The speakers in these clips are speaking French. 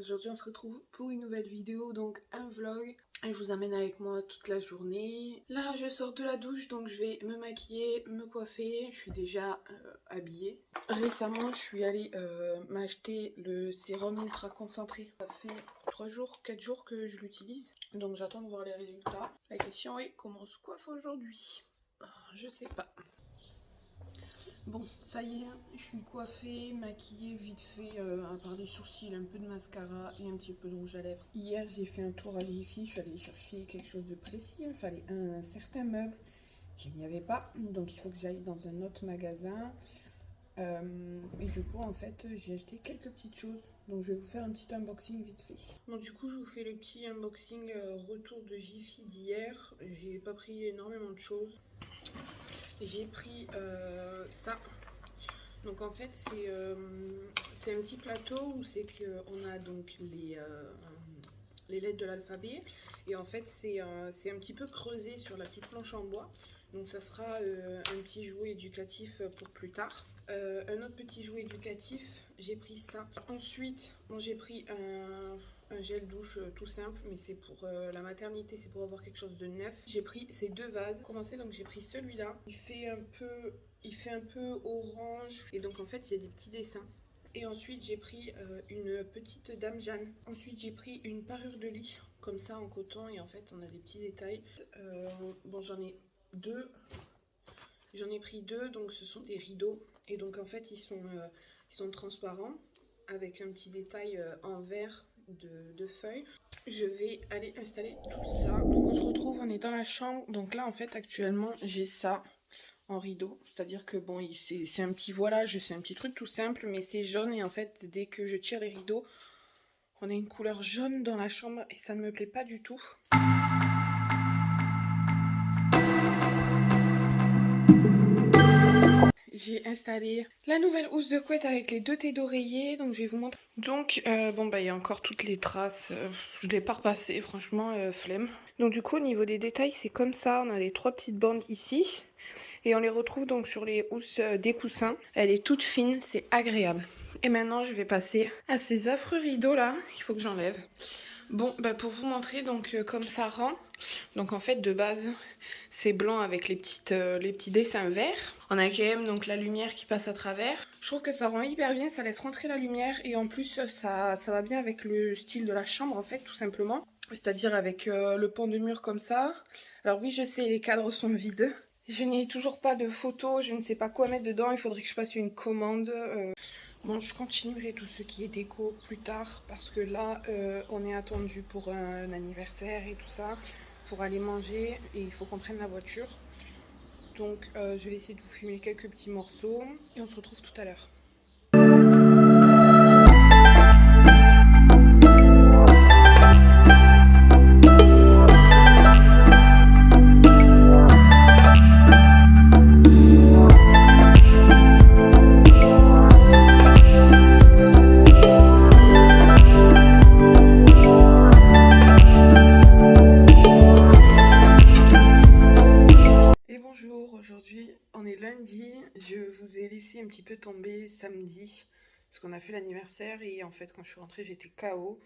aujourd'hui on se retrouve pour une nouvelle vidéo, donc un vlog. Et je vous amène avec moi toute la journée. Là je sors de la douche, donc je vais me maquiller, me coiffer. Je suis déjà habillée. Récemment je suis allée m'acheter le sérum ultra concentré. Ça fait 3 jours, 4 jours que je l'utilise. Donc j'attends de voir les résultats. La question est comment on se coiffe aujourd'hui? Je sais pas. Bon, ça y est, je suis coiffée, maquillée vite fait, à part les sourcils, un peu de mascara et un petit peu de rouge à lèvres. Hier, j'ai fait un tour à Jiffy, je suis allée chercher quelque chose de précis. Il me fallait un certain meuble qu'il n'y avait pas, donc il faut que j'aille dans un autre magasin. Et du coup, en fait, j'ai acheté quelques petites choses. Donc je vais vous faire un petit unboxing vite fait. Donc du coup, je vous fais le petit unboxing retour de Jiffy d'hier. J'ai pas pris énormément de choses. J'ai pris ça. Donc en fait c'est un petit plateau où c'est qu'on a donc les lettres de l'alphabet. Et en fait c'est un petit peu creusé sur la petite planche en bois. Donc ça sera un petit jouet éducatif pour plus tard. Un autre petit jouet éducatif, j'ai pris ça. Ensuite, bon, j'ai pris un gel douche tout simple, mais c'est pour la maternité, c'est pour avoir quelque chose de neuf. J'ai pris ces deux vases. Pour commencer, donc j'ai pris celui-là. Il fait un peu orange et donc en fait il y a des petits dessins. Et ensuite j'ai pris une petite Dame Jeanne. Ensuite j'ai pris une parure de lit comme ça en coton et en fait on a des petits détails. Bon, j'en ai deux. J'en ai pris deux, donc ce sont des rideaux. Et donc en fait ils sont transparents avec un petit détail en verre de feuilles. Je vais aller installer tout ça. Donc on se retrouve, on est dans la chambre. Donc là en fait actuellement j'ai ça en rideau. C'est-à-dire que bon, c'est un petit voilage, c'est un petit truc tout simple, mais c'est jaune. Et en fait dès que je tire les rideaux, on a une couleur jaune dans la chambre et ça ne me plaît pas du tout. J'ai installé la nouvelle housse de couette avec les deux thés d'oreiller, donc je vais vous montrer. Donc bon bah il y a encore toutes les traces, je ne l'ai pas repassé, franchement flemme. Donc du coup au niveau des détails c'est comme ça, on a les 3 petites bandes ici et on les retrouve donc sur les housses des coussins. Elle est toute fine, c'est agréable. Et maintenant je vais passer à ces affreux rideaux là, il faut que j'enlève. Bon, bah pour vous montrer donc comme ça rend. Donc en fait de base c'est blanc avec les petits dessins verts. On a quand même donc la lumière qui passe à travers. Je trouve que ça rend hyper bien, ça laisse rentrer la lumière et en plus ça va bien avec le style de la chambre en fait tout simplement. C'est-à-dire avec le pan de mur comme ça. Alors oui je sais les cadres sont vides. Je n'ai toujours pas de photos, je ne sais pas quoi mettre dedans, il faudrait que je fasse une commande. Bon, je continuerai tout ce qui est déco plus tard parce que là, on est attendu pour un anniversaire et tout ça, pour aller manger et il faut qu'on prenne la voiture. Donc, je vais essayer de vous filmer quelques petits morceaux et on se retrouve tout à l'heure. Aujourd'hui on est lundi, je vous ai laissé un petit peu tomber samedi parce qu'on a fait l'anniversaire et en fait quand je suis rentrée j'étais KO,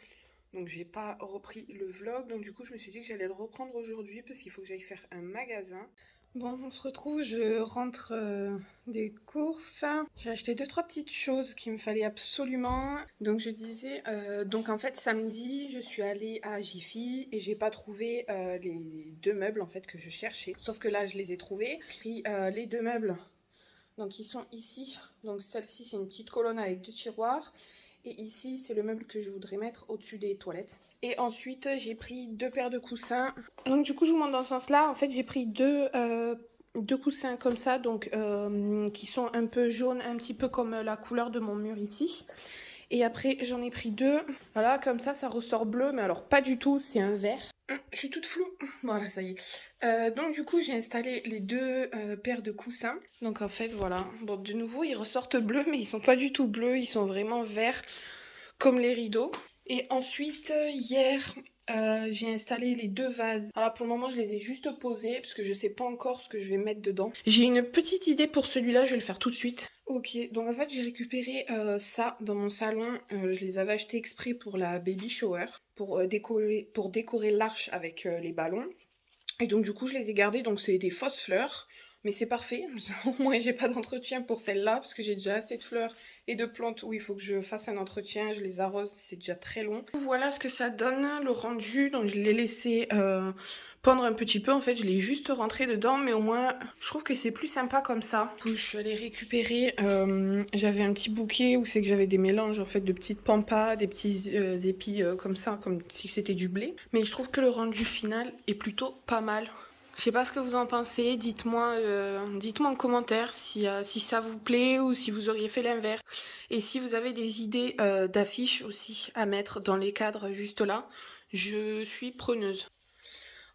donc j'ai pas repris le vlog. Donc du coup je me suis dit que j'allais le reprendre aujourd'hui parce qu'il faut que j'aille faire un magasin. Bon, on se retrouve, je rentre des courses. J'ai acheté 2-3 petites choses qu'il me fallait absolument. Donc je disais, donc en fait samedi, je suis allée à Jiffy et j'ai pas trouvé les deux meubles en fait que je cherchais. Sauf que là, je les ai trouvés. J'ai pris les deux meubles, donc ils sont ici. Donc celle-ci, c'est une petite colonne avec 2 tiroirs. Et ici, c'est le meuble que je voudrais mettre au-dessus des toilettes. Et ensuite, j'ai pris 2 paires de coussins. Donc du coup, je vous montre dans ce sens-là. En fait, j'ai pris deux coussins comme ça, donc qui sont un peu jaunes, un petit peu comme la couleur de mon mur ici. Et après, j'en ai pris 2. Voilà, comme ça ressort bleu. Mais alors, pas du tout, c'est un vert. Je suis toute floue. Voilà, ça y est. Donc du coup, j'ai installé les 2 paires de coussins. Donc en fait, voilà. Bon, de nouveau, ils ressortent bleus, mais ils sont pas du tout bleus. Ils sont vraiment verts, comme les rideaux. Et ensuite, hier, J'ai installé les 2 vases. Alors pour le moment je les ai juste posés parce que je sais pas encore ce que je vais mettre dedans. J'ai une petite idée pour celui-là, je vais le faire tout de suite. Ok, donc en fait j'ai récupéré ça dans mon salon. Je les avais achetés exprès pour la baby shower, pour décorer l'arche avec les ballons. Et donc du coup je les ai gardés, donc c'est des fausses fleurs. Mais c'est parfait, au moins j'ai pas d'entretien pour celle-là, parce que j'ai déjà assez de fleurs et de plantes où il faut que je fasse un entretien, je les arrose, c'est déjà très long. Voilà ce que ça donne, le rendu, donc je l'ai laissé pendre un petit peu, en fait je l'ai juste rentré dedans, mais au moins je trouve que c'est plus sympa comme ça. Je suis allée récupérer, j'avais un petit bouquet où c'est que j'avais des mélanges en fait de petites pampas, des petits épis comme ça, comme si c'était du blé. Mais je trouve que le rendu final est plutôt pas mal. Je sais pas ce que vous en pensez, dites-moi en commentaire si ça vous plaît ou si vous auriez fait l'inverse. Et si vous avez des idées d'affiches aussi à mettre dans les cadres juste là, je suis preneuse.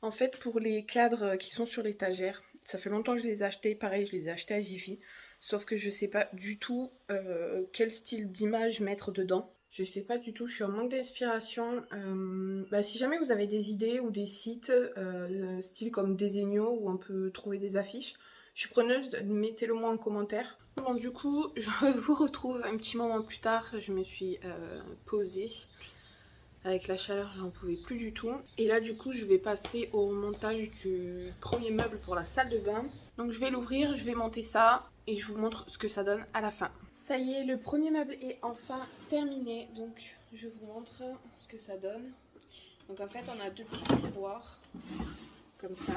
En fait, pour les cadres qui sont sur l'étagère, ça fait longtemps que je les ai achetés, pareil, je les ai achetés à Jiffy. Sauf que je sais pas du tout quel style d'image mettre dedans. Je sais pas du tout, je suis en manque d'inspiration. Si jamais vous avez des idées ou des sites, style comme Desenio, où on peut trouver des affiches, je suis preneuse, mettez-le moi en commentaire. Bon, du coup, je vous retrouve un petit moment plus tard. Je me suis posée. Avec la chaleur, j'en pouvais plus du tout. Et là, du coup, je vais passer au montage du premier meuble pour la salle de bain. Donc, je vais l'ouvrir, je vais monter ça et je vous montre ce que ça donne à la fin. Ça y est, le premier meuble est enfin terminé. Donc, je vous montre ce que ça donne. Donc, en fait, on a 2 petits tiroirs, comme ça.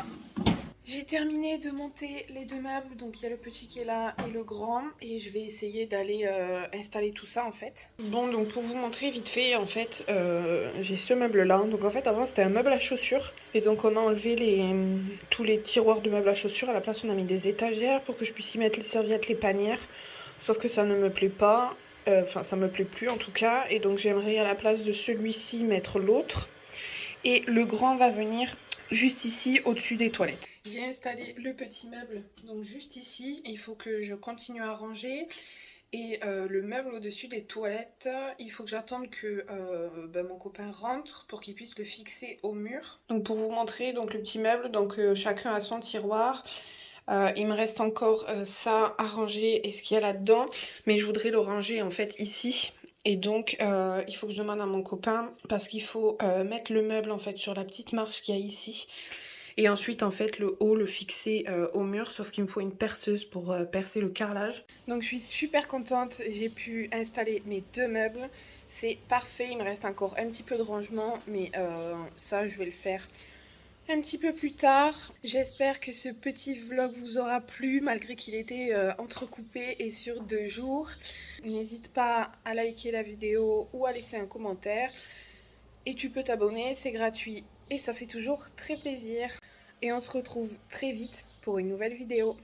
J'ai terminé de monter les 2 meubles, donc il y a le petit qui est là et le grand, et je vais essayer d'aller installer tout ça en fait. Bon, donc pour vous montrer vite fait, en fait, j'ai ce meuble là. Donc en fait avant c'était un meuble à chaussures, et donc on a enlevé tous les tiroirs de meubles à chaussures. À la place on a mis des étagères pour que je puisse y mettre les serviettes, les panières, sauf que ça ne me plaît pas, enfin ça me plaît plus en tout cas, et donc j'aimerais à la place de celui-ci mettre l'autre, et le grand va venir juste ici au-dessus des toilettes. J'ai installé le petit meuble donc juste ici, il faut que je continue à ranger, et le meuble au-dessus des toilettes, il faut que j'attende que mon copain rentre pour qu'il puisse le fixer au mur. Donc pour vous montrer donc le petit meuble, donc chacun a son tiroir. Il me reste encore ça à ranger et ce qu'il y a là-dedans, mais je voudrais le ranger en fait ici. Et donc il faut que je demande à mon copain, parce qu'il faut mettre le meuble en fait sur la petite marche qu'il y a ici. Et ensuite en fait le haut le fixer au mur, sauf qu'il me faut une perceuse pour percer le carrelage. Donc je suis super contente, j'ai pu installer mes 2 meubles. C'est parfait, il me reste encore un petit peu de rangement, mais ça je vais le faire un petit peu plus tard. J'espère que ce petit vlog vous aura plu, malgré qu'il était entrecoupé et sur 2 jours. N'hésite pas à liker la vidéo ou à laisser un commentaire. Et tu peux t'abonner, c'est gratuit et ça fait toujours très plaisir. Et on se retrouve très vite pour une nouvelle vidéo.